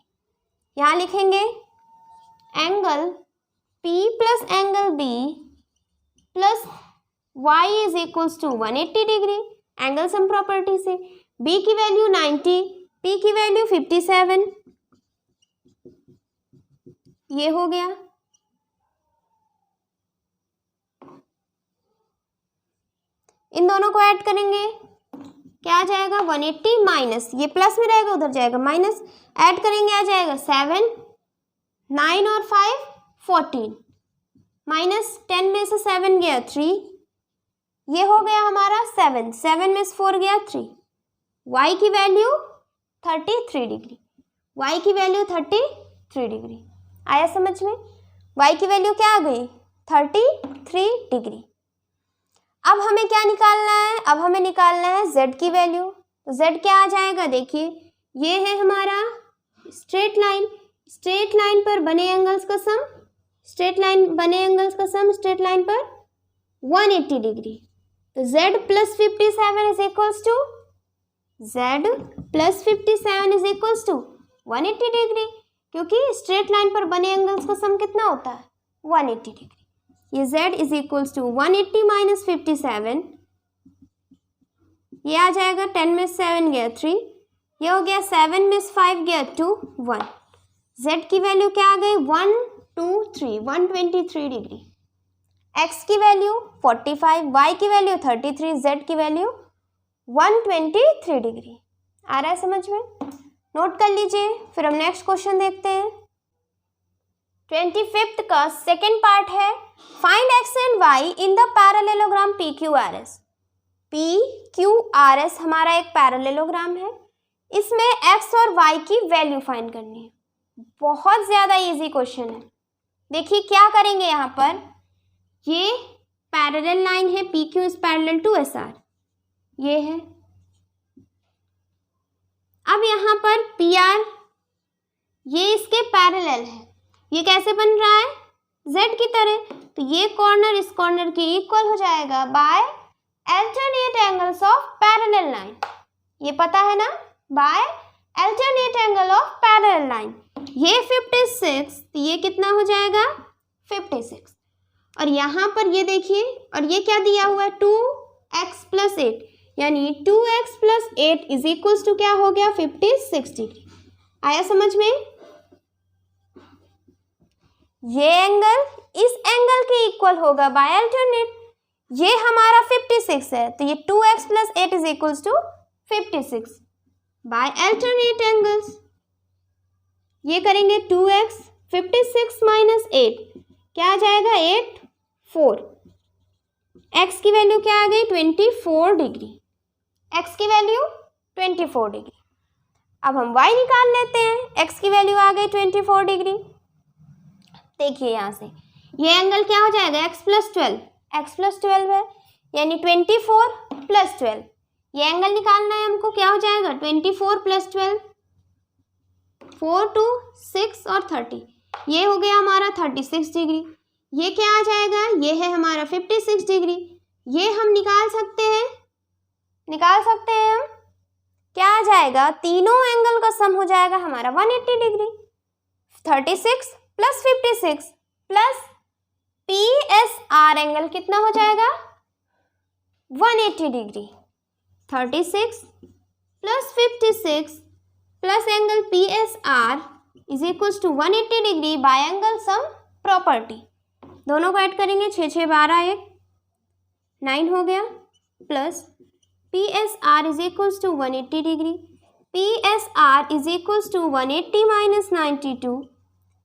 यहाँ लिखेंगे angle P plus angle B plus y is equals to 180 degree, angle sum property से। B की वैल्यू 90, P की वैल्यू 57, ये हो गया। इन दोनों को ऐड करेंगे, क्या आ जाएगा 180 माइनस, ये प्लस में रहेगा उधर जाएगा माइनस, ऐड करेंगे आ जाएगा 7, 9 और 5 14, माइनस 10 में से 7 गया 3, ये हो गया हमारा 7, 7 में से 4 गया 3, y की वैल्यू 33 डिग्री, y की वैल्यू 33 डिग्री। आया समझ में? y की वैल्यू क्या आ गई 33 डिग्री। अब हमें क्या निकालना है? अब हमें निकालना है z की वैल्यू। तो z क्या आ जाएगा? देखिए ये है हमारा स्ट्रेट लाइन, स्ट्रेट लाइन पर बने एंगल्स का सम, स्ट्रेट लाइन बने एंगल्स का सम स्ट्रेट लाइन पर 180 डिग्री। तो z plus 57 is equals to, z plus 57 is equals to 180 degree, क्योंकि स्ट्रेट लाइन पर बने एंगल्स का सम कितना होता है 180 डिग्री। ये z is equals to 180 minus 57, ये आ जाएगा 10 में 7 गया 3, ये हो गया 7 में 5 गया 2 1, z की वैल्यू क्या आ गई 123 डिग्री, x की वैल्यू 45, y की वैल्यू 33, z की वैल्यू 123 डिग्री। आ रहा है समझ में? नोट कर लीजिए। फिर हम नेक्स्ट क्वेश्चन देखते हैं। 25th का सेकेंड पार्ट है, find x and y in the parallelogram PQRS। PQRS हमारा एक पैरेललोग्राम है, इसमें x और y की वैल्यू फाइंड करनी है। बहुत ज़्यादा इजी क्वेश्चन है। देखिए क्या करेंगे, यहाँ पर ये पैरेलल लाइन है, PQ is parallel to SR, ये है। अब यहाँ पर PR ये इसके पैरेलल है, ये कैसे बन रहा है Z की तरह, तो ये कॉर्नर इस कॉर्नर के इक्वल हो जाएगा by alternate angles of parallel line. ये पता है ना, by alternate angle of parallel line. ये 56, तो ये कितना हो जाएगा 56, और यहाँ पर ये देखिए, और ये क्या दिया हुआ है 2x प्लस 8, यानी 2x plus 8 is equals to क्या हो गया 56 डिग्री। आया समझ में? ये एंगल इस एंगल के इक्वल होगा बाय अल्टरनेट, ये हमारा 56 है, तो ये 2x plus 8 is equals to 56 by alternate angles. ये करेंगे 2x, 56 माइनस 8 क्या आ जाएगा 8 4, x की वैल्यू क्या आ गई 24 डिग्री, x की वैल्यू 24 डिग्री। अब हम y निकाल लेते हैं, x की वैल्यू आ गई 24 डिग्री। देखिए यहाँ से ये एंगल क्या हो जाएगा x प्लस 12, x प्लस 12 है, यानी 24 प्लस 12, ये एंगल निकालना है हमको, क्या हो जाएगा 24 प्लस 12, 4 2 6 और 30, ये हो गया हमारा 36 डिग्री। ये क्या आ जाएगा, ये है हमारा 56 डिग्री, ये हम निकाल सकते हैं हम, क्या आ जाएगा, तीनों एंगल का सम हो जाएगा हमारा 180 degree. 36 plus 56 plus PSR angle कितना हो जाएगा 180 degree. 36 plus 56 plus angle PSR is equals to 180 degree by angle sum property. दोनों को ऐड करेंगे, 6 6 12 1 9 हो गया, plus PSR is equals to 180 degree, PSR is equals to 180 minus 92,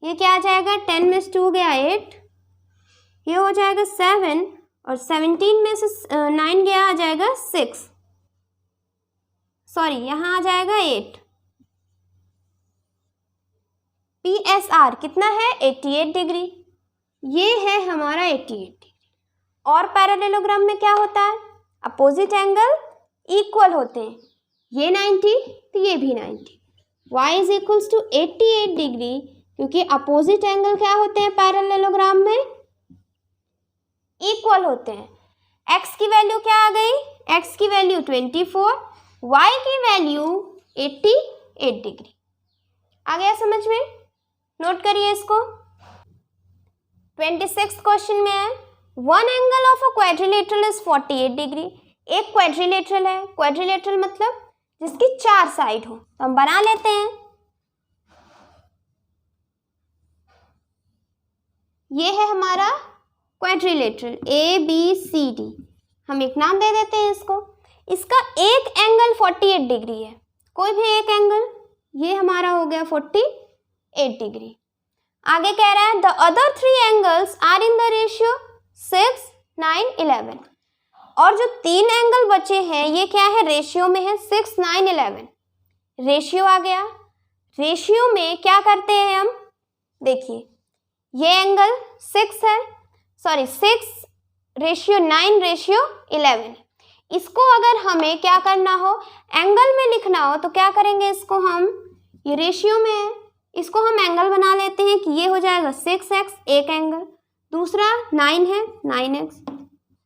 ये क्या आ जाएगा 10 में से 2 गया 8, ये हो जाएगा 7, और 17 में से 9 गया आ जाएगा 6, सॉरी यहाँ आ जाएगा 8। PSR कितना है 88 डिग्री, ये है हमारा 88 डिग्री। और पैरेललोग्राम में क्या होता है, अपोजिट एंगल इक्वल होते हैं, ये 90 तो ये भी 90, y is equals to 88 degree, क्योंकि अपोजिट एंगल क्या होते हैं पैरेललोग्राम में इक्वल होते हैं। x की वैल्यू क्या आ गई, x की वैल्यू 24, y की वैल्यू 88 डिग्री। आ गया समझ में? नोट करिए इसको। 26th क्वेश्चन में है, one angle of a quadrilateral is 48 degree. एक क्वाड्रिलेटरल है, क्वाड्रिलेटरल मतलब जिसकी 4 साइड हो, तो हम बना लेते हैं। ये है हमारा क्वाड्रिलेटरल ABCD, हम एक नाम दे देते हैं इसको। इसका एक एंगल 48 डिग्री है, कोई भी एक एंगल, ये हमारा हो गया 48 डिग्री। आगे कह रहा है the other 3 angles are in the ratio 6, 9, 11। और जो 3 एंगल बचे हैं ये क्या है, रेशियो में है 6, 9, 11। रेशियो आ गया, रेशियो में क्या करते हैं हम, देखिए ये एंगल 6 है, सॉरी 6 रेशियो 9 रेशियो 11। इसको अगर हमें क्या करना हो, एंगल में लिखना हो तो क्या करेंगे, इसको हम, ये रेशियो में है, इसको हम एंगल बना लेते हैं कि ये हो जाएगा 6x एक एंगल, दूसरा 9 है 9x,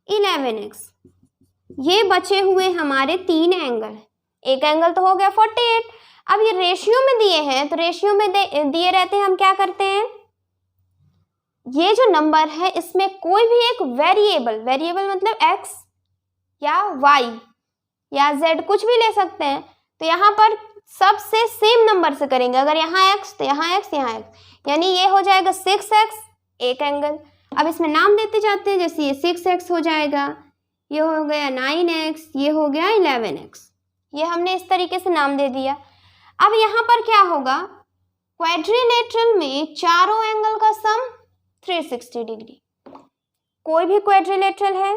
11x। ये बचे हुए हमारे 3 एंगल, एक एंगल तो हो गया 48। अब ये रेशियो में दिए हैं तो रेशियो में दिए रहते हैं, हम क्या करते हैं, ये जो नंबर है इसमें कोई भी एक वेरिएबल, वेरिएबल मतलब x या y या z कुछ भी ले सकते हैं, तो यहाँ पर सबसे सेम नंबर से करेंगे, अगर यहाँ x तो यहाँ x, यहाँ x, यानी ये हो जाएगा 6x एक एंगल। अब इसमें नाम देते जाते हैं, जैसे ये 6x हो जाएगा, ये हो गया 9x, ये हो गया 11x, ये हमने इस तरीके से नाम दे दिया। अब यहाँ पर क्या होगा, क्वाड्रिलेटरल में चारों एंगल का सम 360 डिग्री। कोई भी क्वाड्रिलेटरल है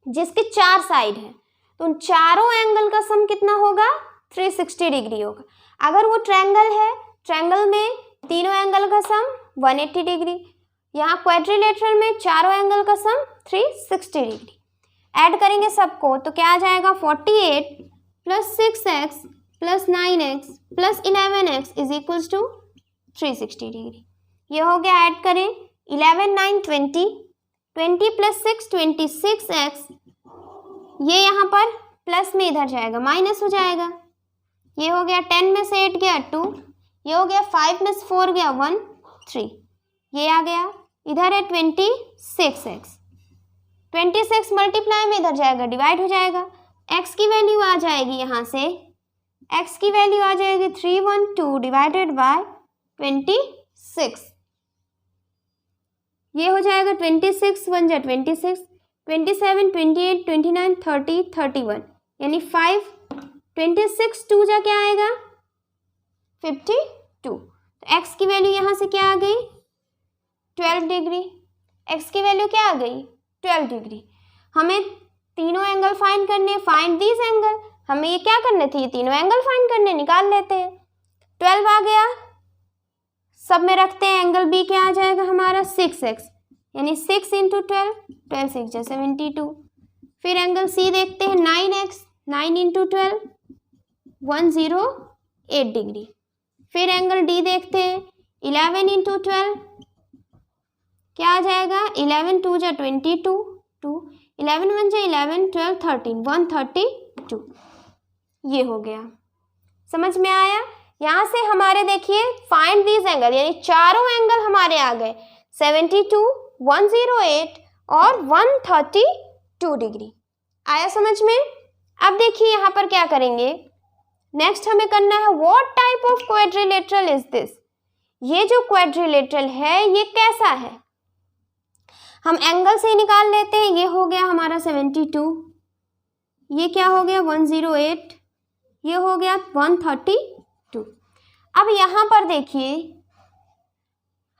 जिसके 4 साइड है तो उन चारों एंगल का सम कितना होगा, 360 डिग्री होगा। अगर वो ट्रायंगल है, ट्रायंगल में तीनों एंगल का सम 180 डिग्री, यहाँ क्वाड्रिलेटरल में चारों एंगल का सम 360 डिग्री। ऐड करेंगे सबको तो क्या आ जाएगा, 48 plus 6x plus 9x plus 11x is equals to 360 degree. ये हो गया, ऐड करें 11, 9, 20, 20 प्लस 6 26x, ये यहाँ पर प्लस में इधर जाएगा माइनस हो जाएगा, ये हो गया 10 में से 8 गया 2, ये हो गया 5 में से 4 गया 1, 3, ये आ गया, इधर है 26x, 26 मल्टीप्लाई में इधर जाएगा डिवाइड हो जाएगा, x की वैल्यू आ जाएगी, यहाँ से x की वैल्यू आ जाएगी 312 डिवाइडेड बाय 26, ये हो जाएगा 26 1 जा 26, 27 28 29 30 31, यानी 5, 26 2 जा क्या आएगा 52। तो x की वैल्यू यहाँ से क्या आ गई 12 डिग्री, x की वैल्यू क्या आ गई 12 डिग्री। हमें तीनों एंगल फाइंड करने, फाइंड दीज एंगल, हमें ये क्या करने थे, ये तीनों एंगल फाइंड करने, निकाल लेते हैं। 12 आ गया, सब में रखते हैं, एंगल बी क्या आ जाएगा हमारा 6x, यानी 6 इंटू 12, 12 6 जा 72। फिर एंगल सी देखते हैं 9x, 9 इंटू 12 108 डिग्री। फिर एंगल डी देखते हैं 11 इंटू 12 क्या आ जाएगा 11 2 जा 22, 2 11 1 जा 11 12 13 132, ये हो गया। समझ में आया। यहाँ से हमारे देखिए फाइंड दीज एंगल, यानी चारों एंगल हमारे आ गए 72, 108 और 132 डिग्री। आया समझ में। अब देखिए यहाँ पर क्या करेंगे, नेक्स्ट हमें करना है what type of quadrilateral is this. ये जो क्वाड्रिलेटरल है ये कैसा है, हम एंगल से ही निकाल लेते हैं। ये हो गया हमारा 72, ये क्या हो गया 108, ये हो गया 132। अब यहाँ पर देखिए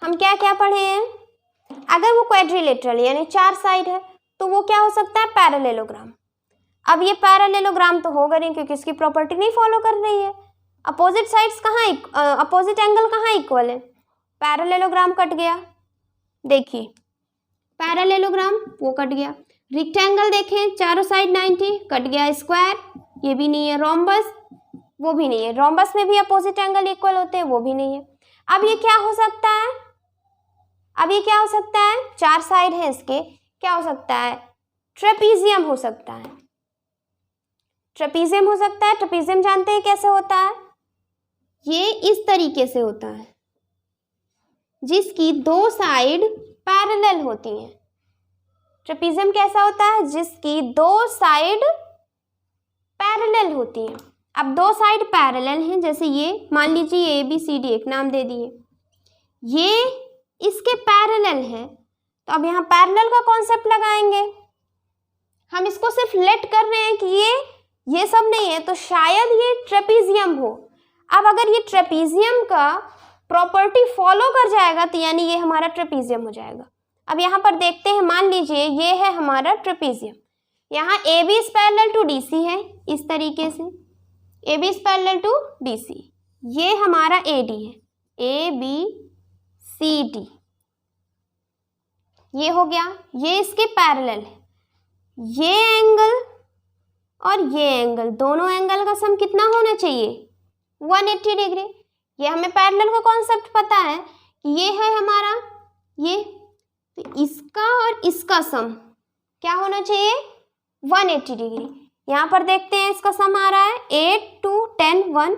हम क्या क्या पढ़े हैं, अगर वो क्वाड्रिलेटरल यानी 4 साइड है तो वो क्या हो सकता है पैरेललोग्राम। अब ये पैरेललोग्राम तो होगा नहीं क्योंकि इसकी प्रॉपर्टी नहीं फॉलो कर रही है। अपोजिट साइड्स कहाँ, अपोजिट एंगल कहाँ इक्वल है, पैरेललोग्राम कट गया। देखिए पैरेललोग्राम वो कट गया, रेक्टेंगल देखें चारों साइड 90 कट गया, स्क्वायर ये भी नहीं है, रोम्बस वो भी नहीं है, रोम्बस में भी अपोजिट एंगल इक्वल होते हैं वो भी नहीं है। अब ये क्या हो सकता है, अब ये क्या हो सकता है, 4 साइड है इसके, क्या हो सकता है ट्रेपीजियम हो सकता है, ट्रेपीजियम हो सकता है। ट्रेपीजियम जानते हैं कैसे होता है, ये इस तरीके से होता है जिसकी 2 साइड पैरेलल होती हैं। ट्रेपीजियम कैसा होता है, जिसकी 2 साइड पैरेलल होती हैं। अब 2 साइड पैरेलल हैं, जैसे ये मान लीजिए ABCD एक नाम दे दिए, ये इसके पैरेलल है, तो अब यहाँ पैरेलल का कॉन्सेप्ट लगाएंगे। हम इसको सिर्फ लेट कर रहे हैं कि ये सब नहीं है तो शायद ये ट्रेपीजियम हो। अब अगर ये ट्रेपीजियम का प्रॉपर्टी फॉलो कर जाएगा तो यानी ये हमारा ट्रेपीजियम हो जाएगा। अब यहाँ पर देखते हैं, मान लीजिए ये है हमारा ट्रेपीजियम, यहाँ A B is parallel to D C है, इस तरीके से A B is parallel to D C, ये हमारा ए डी है, ए बी सी डी, ये हो गया, ये इसके पैरेलल है। ये एंगल और ये एंगल, दोनों एंगल का सम कितना होना चाहिए? 180 डिग्री। ये हमें पैरेलल का कॉन्सेप्ट पता है कि ये है हमारा ये, तो इसका और इसका सम क्या होना चाहिए? 180 डिग्री। यहाँ पर देखते हैं इसका सम आ रहा है 8 2 10 1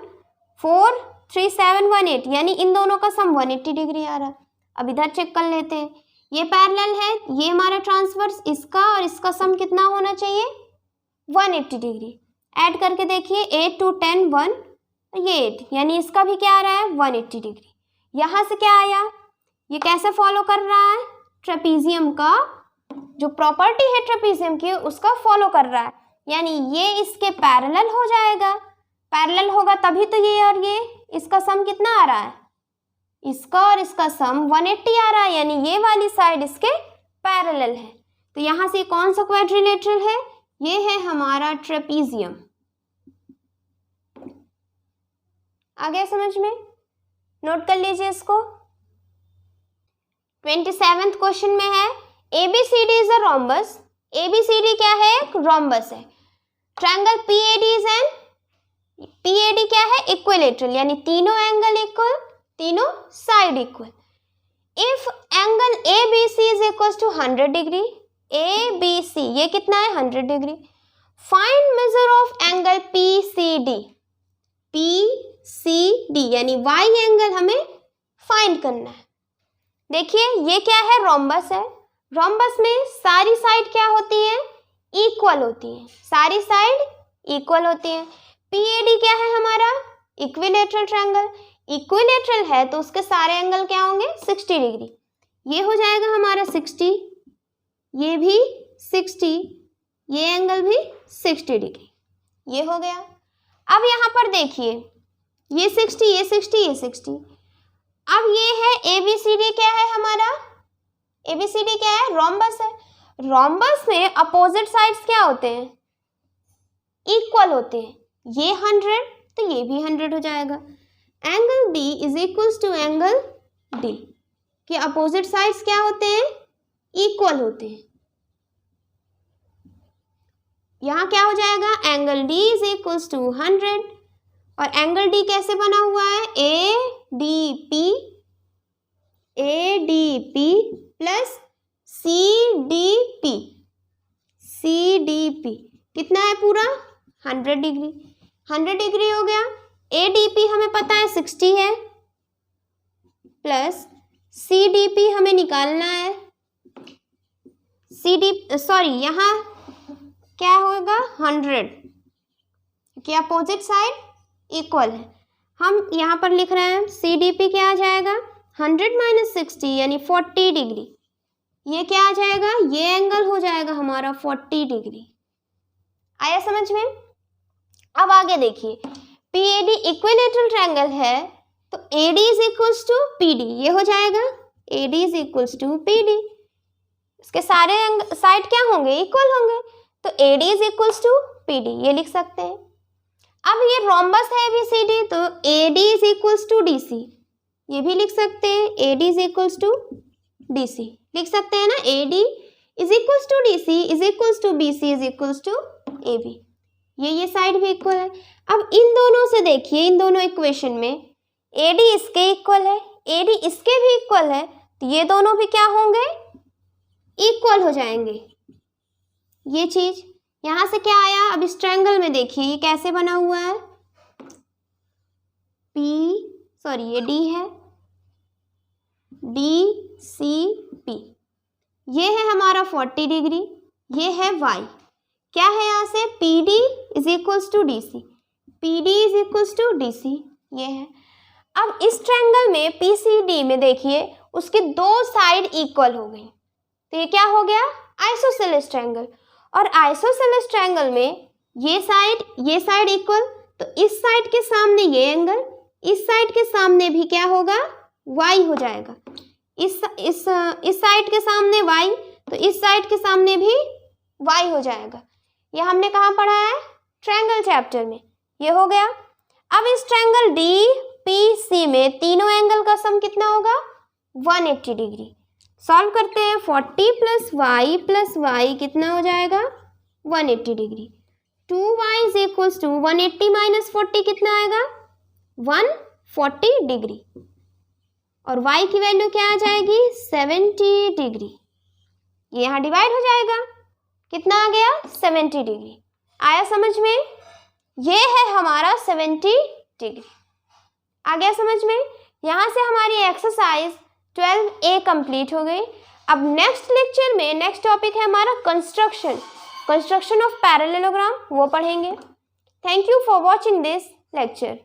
4 3 7 1 8, यानी इन दोनों का सम 180 डिग्री आ रहा है। अब इधर चेक कर लेते हैं, ये पैरेलल है, ये हमारा ट्रांसवर्स, इसका और इसका सम कितना होना चाहिए? 180 डिग्री। ऐड करके देखिए 8 2 10 1 ये 8, यानी इसका भी क्या आ रहा है? 180 डिग्री। यहाँ से क्या आया? ये कैसे फॉलो कर रहा है? ट्रेपीजियम का जो प्रॉपर्टी है ट्रेपीजियम की उसका फॉलो कर रहा है, यानी ये इसके पैरेलल हो जाएगा। पैरेलल होगा तभी तो ये और ये, इसका सम कितना आ रहा है? इसका और इसका सम 180 आ रहा है, यानी ये वाली साइड इसके पैरेलल है। तो यहाँ से कौन सा क्वाड्रिलेटरल है? ये है हमारा ट्रेपीजियम। आ गया समझ में? नोट कर लीजिए इसको। 27th क्वेश्चन में है ABCD is a rhombus. ABCD क्या है? एक रोम्बस है। Triangle PAD is an, PAD क्या है? इक्विलेटरल, यानी तीनों एंगल इक्वल, तीनों side equal. If angle ABC is equal to 100 degree, ABC ये कितना है? 100 degree. Find measure of angle PCD, PCD यानी Y एंगल हमें फाइंड करना है। देखिए ये क्या है? रोम्बस है। रोम्बस में सारी साइड क्या होती है? इक्वल होती है, सारी साइड इक्वल होती है। PAD क्या है हमारा? Equilateral triangle. इक्विलेटरल है तो उसके सारे एंगल क्या होंगे? 60 डिग्री। ये हो जाएगा हमारा 60, ये भी 60, ये एंगल भी 60 डिग्री, ये हो गया। अब यहाँ पर देखिए ये 60, ये 60, ये 60। अब ये है ABCD, क्या है हमारा? ABCD क्या है? रोम्बस है। रोम्बस में अपोजिट साइड्स क्या होते हैं? इक्वल होते हैं। ये 100 तो ये भी 100 हो जाएगा। Angle B is equals to angle D के अपोजिट साइड्स क्या होते हैं? इक्वल होते हैं। यहाँ क्या हो जाएगा? Angle D is equals to 100 और एंगल D कैसे बना हुआ है? ADP प्लस CDP कितना है पूरा? 100 डिग्री। 100 डिग्री हो गया। ADP हमें पता है 60 है, प्लस CDP हमें निकालना है। यहाँ क्या होगा? 100, क्योंकि अपोजिट साइड इक्वल है। हम यहाँ पर लिख रहे हैं CDP क्या आ जाएगा? 100 माइनस 60 यानी 40 डिग्री। ये क्या आ जाएगा? ये एंगल हो जाएगा हमारा 40 डिग्री। आया समझ में? अब आगे देखिए, PAD इक्विलेटरल ट्रायंगल है तो AD is equals to PD, ये हो जाएगा AD is equals to PD। इसके सारे साइड क्या होंगे? इक्वल होंगे, तो AD is equals to PD, ये लिख सकते हैं। अब ये रोम्बस है ABCD तो AD is equals to DC, ये भी लिख सकते हैं। AD is equals to DC लिख सकते हैं ना। AD is equals to DC is equals to BC is equals to AB, ये साइड भी इक्वल है। अब इन दोनों से देखिए, इन दोनों इक्वेशन में AD इसके इक्वल है, AD इसके भी इक्वल है, तो ये दोनों भी क्या होंगे? इक्वल हो जाएंगे। ये चीज यहाँ से क्या आया? अब इस ट्रायंगल में देखिए ये कैसे बना हुआ है? ये D है, DCP, ये है हमारा 40 डिग्री, ये है Y, क्या है यहाँ से? PD is equals to DC, PD is equals to DC, ये है। अब इस ट्रायंगल में PCD में देखिए उसकी दो साइड इक्वल हो गई, तो ये क्या हो गया? Isosceles triangle. और आइसोसेलेस ट्रायंगल में ये साइड इक्वल, तो इस साइड के सामने ये एंगल, इस साइड के सामने भी क्या होगा, y हो जाएगा। इस साइड के सामने y, तो इस साइड के सामने भी y हो जाएगा। ये हमने कहाँ पढ़ा है, ट्रायंगल चैप्टर में। ये हो गया। अब इस ट्रायंगल DPC में तीनों एंगल का सम कितना होगा, 180 डिग्री। सॉल्व करते हैं। 40 + y कितना हो जाएगा, 180 degree. 2y is equals to 180 - 40 कितना आएगा, 140 डिग्री। और y की वैल्यू क्या आ जाएगी, 70 डिग्री। ये यहाँ डिवाइड हो जाएगा, कितना आ गया, 70 डिग्री। आया समझ में, ये है हमारा 70 डिग्री। आ गया समझ में। यहाँ से हमारी एक्सरसाइज 12A कंप्लीट हो गई। अब नेक्स्ट लेक्चर में नेक्स्ट टॉपिक है हमारा कंस्ट्रक्शन ऑफ पैरेललोग्राम, वो पढ़ेंगे। Thank you for watching this lecture.